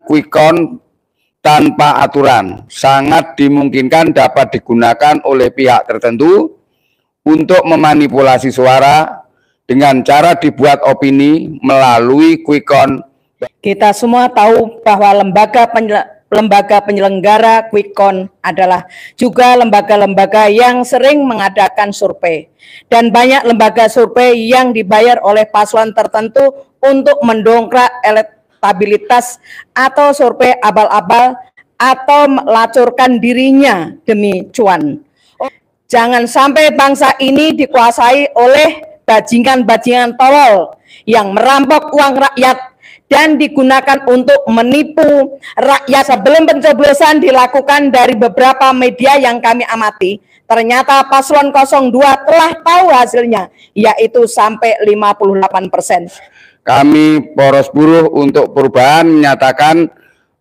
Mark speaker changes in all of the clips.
Speaker 1: quick count tanpa aturan sangat dimungkinkan dapat digunakan oleh pihak tertentu untuk memanipulasi suara dengan cara dibuat opini melalui quick count.
Speaker 2: Kita semua tahu bahwa lembaga penyelenggara quick count adalah juga lembaga-lembaga yang sering mengadakan survei, dan banyak lembaga survei yang dibayar oleh paslon tertentu untuk mendongkrak elektabilitas atau survei abal-abal atau melacurkan dirinya demi cuan. Jangan sampai bangsa ini dikuasai oleh bajingan-bajingan tolol yang merampok uang rakyat dan digunakan untuk menipu rakyat. Sebelum pencoblosan dilakukan dari beberapa media yang kami amati, ternyata paslon 02 telah tahu hasilnya, yaitu sampai 58%.
Speaker 1: Kami Poros Buruh untuk Perubahan menyatakan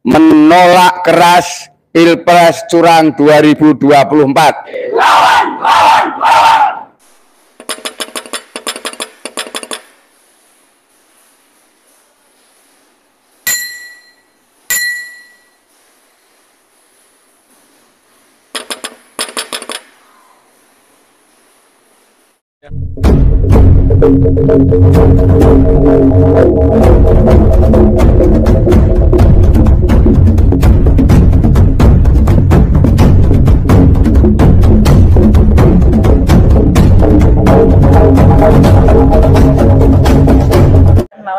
Speaker 1: menolak keras Pilpres curang 2024.
Speaker 3: Lawan, lawan, lawan.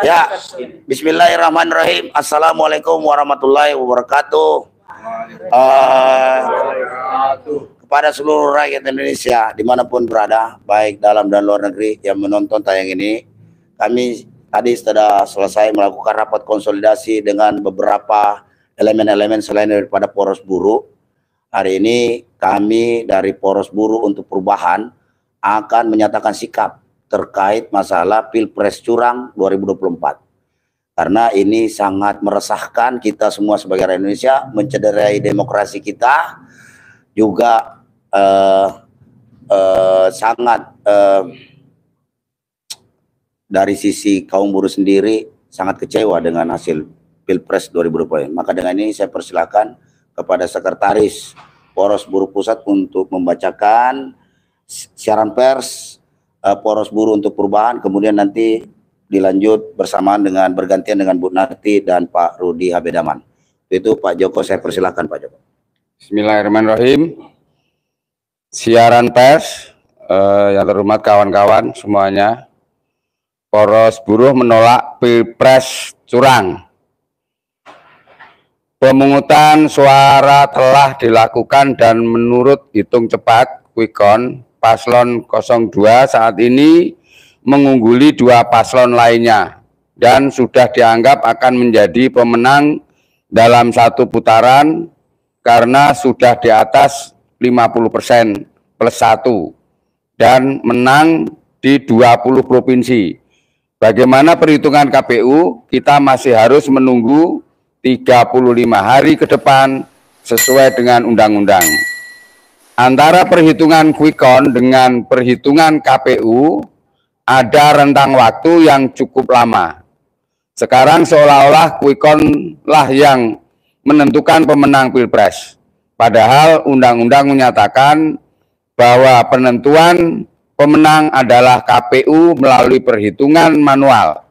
Speaker 4: Ya, bismillahirrahmanirrahim. Assalamualaikum warahmatullahi wabarakatuh. Kepada seluruh rakyat Indonesia dimanapun berada, baik dalam dan luar negeri yang menonton tayang ini, kami tadi sudah selesai melakukan rapat konsolidasi dengan beberapa elemen-elemen selain daripada Poros Buruh. Hari ini kami dari Poros Buruh untuk Perubahan akan menyatakan sikap terkait masalah Pilpres curang 2024. Karena ini sangat meresahkan kita semua sebagai rakyat Indonesia, mencederai demokrasi kita, juga sangat dari sisi kaum buruh sendiri sangat kecewa dengan hasil Pilpres 2024. Maka dengan ini saya persilakan kepada Sekretaris Poros Buruh Pusat untuk membacakan siaran pers Poros Buruh untuk Perubahan, kemudian nanti dilanjut bersamaan dengan bergantian dengan Bu Narti dan Pak Rudi Habedaman. Itu Pak Joko, saya persilakan Pak Joko.
Speaker 1: Bismillahirrahmanirrahim. Siaran pers yang terhormat kawan-kawan semuanya, Poros Buruh menolak Pilpres curang. Pemungutan suara telah dilakukan dan menurut hitung cepat quick count, paslon 02 saat ini mengungguli dua paslon lainnya dan sudah dianggap akan menjadi pemenang dalam satu putaran karena sudah di atas 50% plus 1 dan menang di 20 provinsi. Bagaimana perhitungan KPU? Kita masih harus menunggu 35 hari ke depan sesuai dengan undang-undang. Antara perhitungan quick count dengan perhitungan KPU ada rentang waktu yang cukup lama. Sekarang seolah-olah quick count lah yang menentukan pemenang Pilpres. Padahal undang-undang menyatakan bahwa penentuan pemenang adalah KPU melalui perhitungan manual.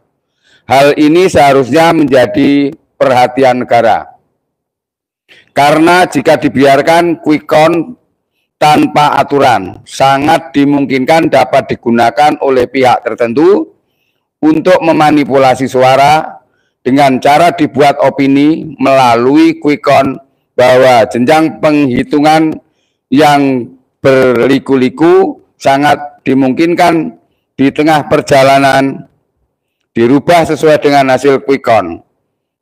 Speaker 1: Hal ini seharusnya menjadi perhatian negara. Karena jika dibiarkan quick count tanpa aturan, sangat dimungkinkan dapat digunakan oleh pihak tertentu untuk memanipulasi suara dengan cara dibuat opini melalui quick count bahwa jenjang penghitungan yang berliku-liku sangat dimungkinkan di tengah perjalanan dirubah sesuai dengan hasil quick count.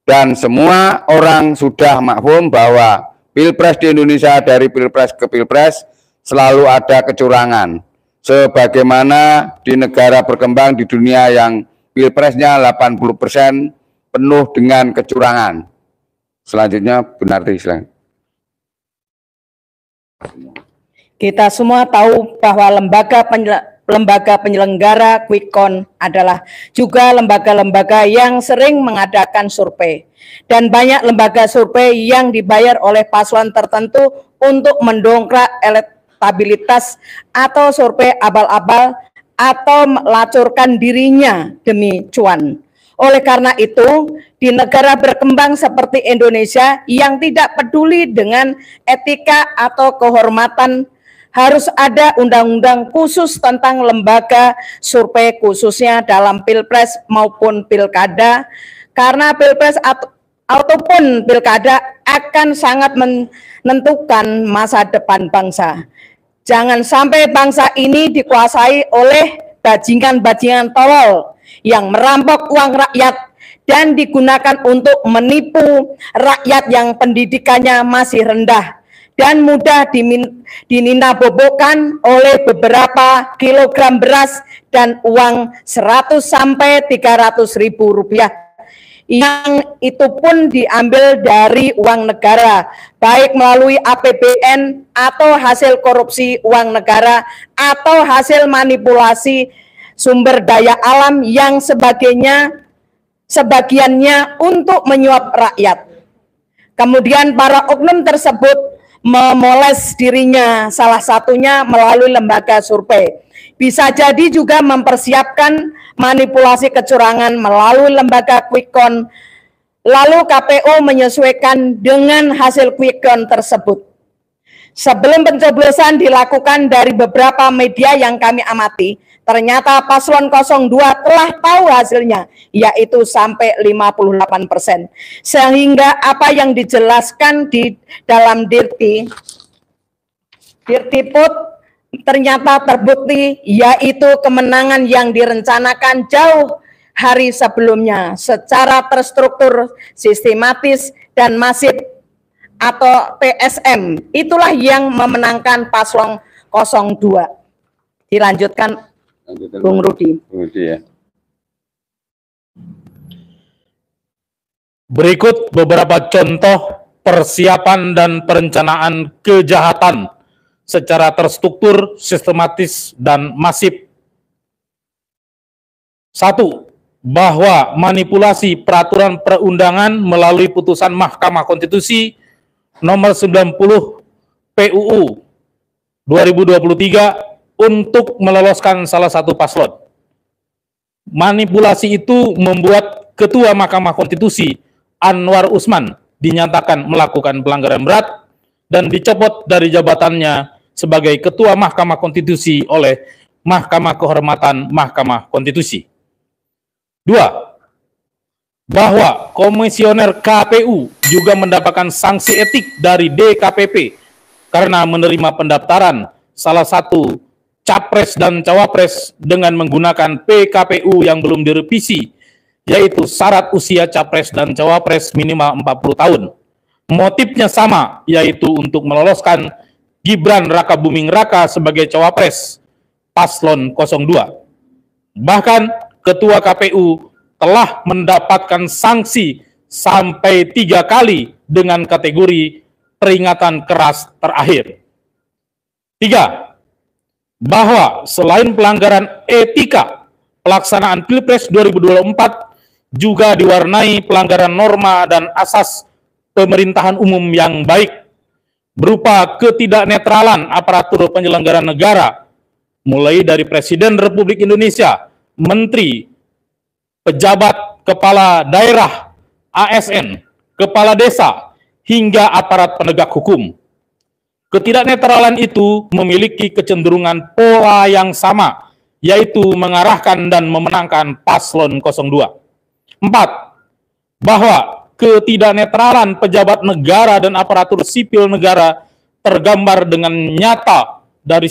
Speaker 1: Dan semua orang sudah maklum bahwa Pilpres di Indonesia dari Pilpres ke Pilpres selalu ada kecurangan. Sebagaimana di negara berkembang di dunia yang Pilpresnya 80% penuh dengan kecurangan. Selanjutnya benar silakan.
Speaker 2: Kita semua tahu bahwa lembaga penyelenggara quick count adalah juga lembaga-lembaga yang sering mengadakan survei. Dan banyak lembaga survei yang dibayar oleh paslon tertentu untuk mendongkrak elektabilitas atau survei abal-abal atau melacurkan dirinya demi cuan. Oleh karena itu, di negara berkembang seperti Indonesia yang tidak peduli dengan etika atau kehormatan, harus ada undang-undang khusus tentang lembaga survei khususnya dalam Pilpres maupun Pilkada, karena Pilpres ataupun Pilkada akan sangat menentukan masa depan bangsa. Jangan sampai bangsa ini dikuasai oleh bajingan-bajingan tolol yang merampok uang rakyat dan digunakan untuk menipu rakyat yang pendidikannya masih rendah dan mudah dininabobokan oleh beberapa kilogram beras dan uang 100 sampai 300 ribu rupiah, yang itu pun diambil dari uang negara, baik melalui APBN atau hasil korupsi uang negara atau hasil manipulasi sumber daya alam yang sebagiannya untuk menyuap rakyat. Kemudian para oknum tersebut memoles dirinya, salah satunya melalui lembaga survei. Bisa jadi juga mempersiapkan manipulasi kecurangan melalui lembaga quick count, lalu KPU menyesuaikan dengan hasil quick count tersebut. Sebelum pencoblosan dilakukan dari beberapa media yang kami amati, ternyata paslon 02 telah tahu hasilnya, yaitu sampai 58%. Sehingga apa yang dijelaskan di dalam Dirtiput ternyata terbukti, yaitu kemenangan yang direncanakan jauh hari sebelumnya secara terstruktur, sistematis, dan masif atau TSM. Itulah yang memenangkan paslon 02. Dilanjutkan Bung Rudi.
Speaker 1: Ya.
Speaker 3: Berikut beberapa contoh persiapan dan perencanaan kejahatan secara terstruktur, sistematis, dan masif. 1. Bahwa manipulasi peraturan perundangan melalui putusan Mahkamah Konstitusi nomor 90 PUU 2023 untuk meloloskan salah satu paslon. Manipulasi itu membuat Ketua Mahkamah Konstitusi Anwar Usman dinyatakan melakukan pelanggaran berat dan dicopot dari jabatannya sebagai Ketua Mahkamah Konstitusi oleh Mahkamah Kehormatan Mahkamah Konstitusi. 2. Bahwa komisioner KPU juga mendapatkan sanksi etik dari DKPP karena menerima pendaftaran salah satu capres dan cawapres dengan menggunakan PKPU yang belum direvisi, yaitu syarat usia capres dan cawapres minimal 40 tahun. Motifnya sama, yaitu untuk meloloskan Gibran Rakabuming Raka sebagai cawapres paslon 02. Bahkan Ketua KPU telah mendapatkan sanksi sampai 3 kali dengan kategori peringatan keras terakhir. 3. Bahwa selain pelanggaran etika, pelaksanaan Pilpres 2024 juga diwarnai pelanggaran norma dan asas pemerintahan umum yang baik, berupa ketidaknetralan aparatur penyelenggara negara, mulai dari Presiden Republik Indonesia, Menteri, pejabat, kepala daerah, ASN, kepala desa, hingga aparat penegak hukum. Ketidaknetralan itu memiliki kecenderungan pola yang sama, yaitu mengarahkan dan memenangkan paslon 02. 4. Bahwa ketidaknetralan pejabat negara dan aparatur sipil negara tergambar dengan nyata dari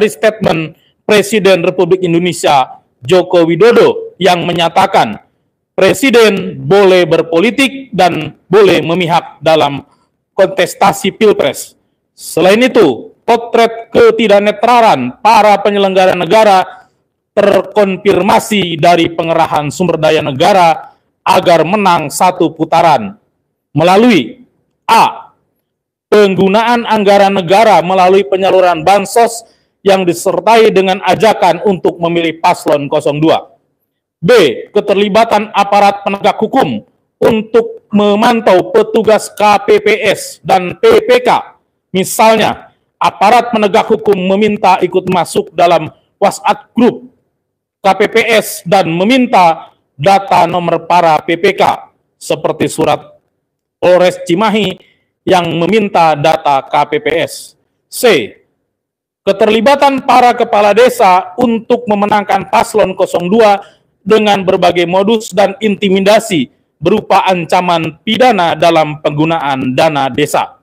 Speaker 3: statement Presiden Republik Indonesia Joko Widodo yang menyatakan Presiden boleh berpolitik dan boleh memihak dalam kontestasi Pilpres. Selain itu, potret ketidaknetralan para penyelenggara negara terkonfirmasi dari pengerahan sumber daya negara agar menang satu putaran melalui A. Penggunaan anggaran negara melalui penyaluran bansos yang disertai dengan ajakan untuk memilih paslon 02. B. Keterlibatan aparat penegak hukum untuk memantau petugas KPPS dan PPK. Misalnya, aparat penegak hukum meminta ikut masuk dalam WhatsApp grup KPPS dan meminta data nomor para PPK, seperti surat Polres Cimahi yang meminta data KPPS. C. Keterlibatan para kepala desa untuk memenangkan paslon 02 dengan berbagai modus dan intimidasi berupa ancaman pidana dalam penggunaan dana desa.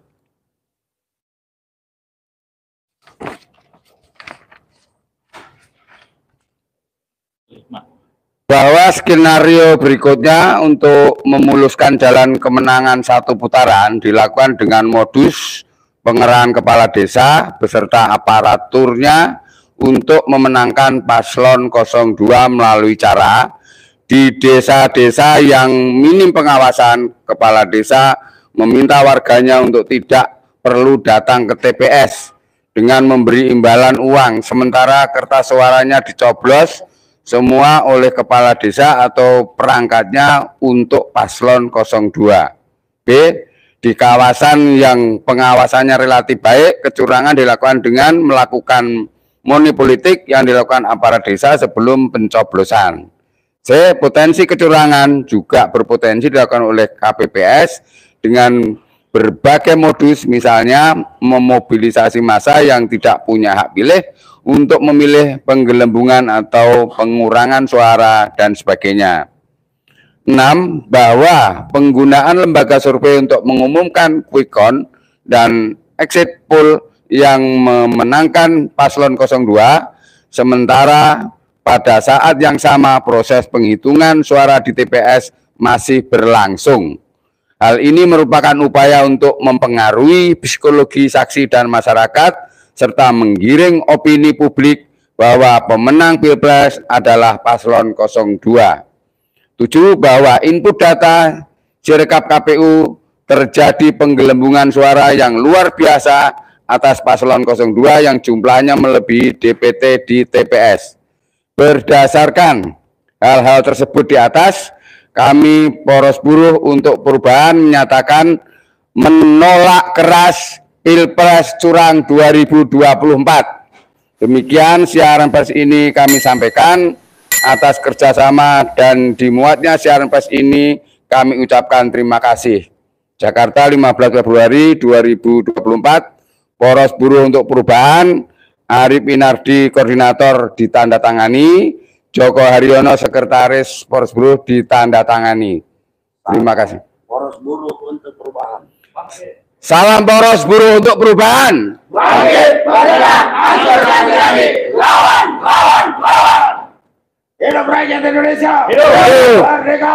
Speaker 1: Bahwa skenario berikutnya untuk memuluskan jalan kemenangan satu putaran dilakukan dengan modus pengerahan kepala desa beserta aparaturnya untuk memenangkan paslon 02 melalui cara di desa-desa yang minim pengawasan. Kepala desa meminta warganya untuk tidak perlu datang ke TPS dengan memberi imbalan uang, sementara kertas suaranya dicoblos semua oleh kepala desa atau perangkatnya untuk paslon 02. B. Di kawasan yang pengawasannya relatif baik, kecurangan dilakukan dengan melakukan money politik yang dilakukan aparat desa sebelum pencoblosan. C. Potensi kecurangan juga berpotensi dilakukan oleh KPPS dengan berbagai modus, misalnya memobilisasi massa yang tidak punya hak pilih untuk memilih penggelembungan atau pengurangan suara dan sebagainya. 6. Bahwa penggunaan lembaga survei untuk mengumumkan quick count dan exit poll yang memenangkan paslon 02, sementara pada saat yang sama proses penghitungan suara di TPS masih berlangsung. Hal ini merupakan upaya untuk mempengaruhi psikologi saksi dan masyarakat serta menggiring opini publik bahwa pemenang Pilpres adalah paslon 02. 7. Bahwa input data Sirekap KPU terjadi penggelembungan suara yang luar biasa atas paslon 02 yang jumlahnya melebihi DPT di TPS. Berdasarkan hal-hal tersebut di atas, kami Poros Buruh untuk Perubahan menyatakan menolak keras Pilpres curang 2024. Demikian siaran pers ini kami sampaikan. Atas kerjasama dan dimuatnya siaran pers ini kami ucapkan terima kasih. Jakarta 15 Februari 2024, Poros Buruh untuk Perubahan, Arif Inardi Koordinator ditandatangani, Joko Haryono Sekretaris Poros Buruh ditandatangani. Terima kasih.
Speaker 4: Poros Buruh untuk Perubahan.
Speaker 1: Salam Poros Buruh untuk Perubahan.
Speaker 4: Bangkit, bergerak, hancur dan kami, lawan, lawan, lawan. Hidup rakyat Indonesia.
Speaker 1: Hidup.
Speaker 4: Merdeka.